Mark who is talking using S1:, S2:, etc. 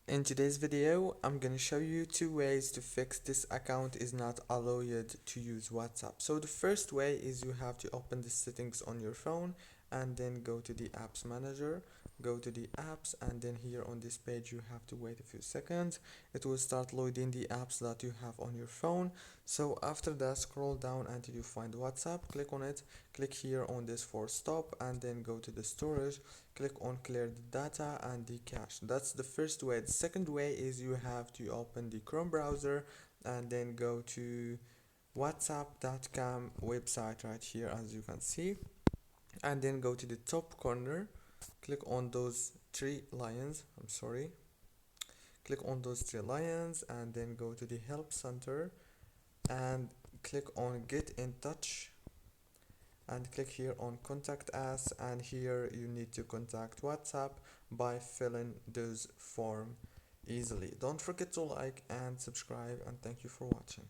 S1: In today's video, I'm gonna show you two ways to fix this account is not allowed to use WhatsApp. So the first way is you have to open the settings on your phone and then go to the apps manager, go to the apps, and then here on this page you have to wait a few seconds. It will start loading the apps that you have on your phone. So after that, scroll down until you find WhatsApp, click on it, click here on this for stop, and then go to the storage, click on clear the data and the cache. That's the first way. The second way is you have to open the Chrome browser and then go to whatsapp.com website right here, as you can see, and then go to the top corner, click on those three lions, click on those three lions, and then go to the help center and click on get in touch and click here on contact us, and here you need to contact WhatsApp by filling those form easily. Don't forget to like and subscribe, and thank you for watching.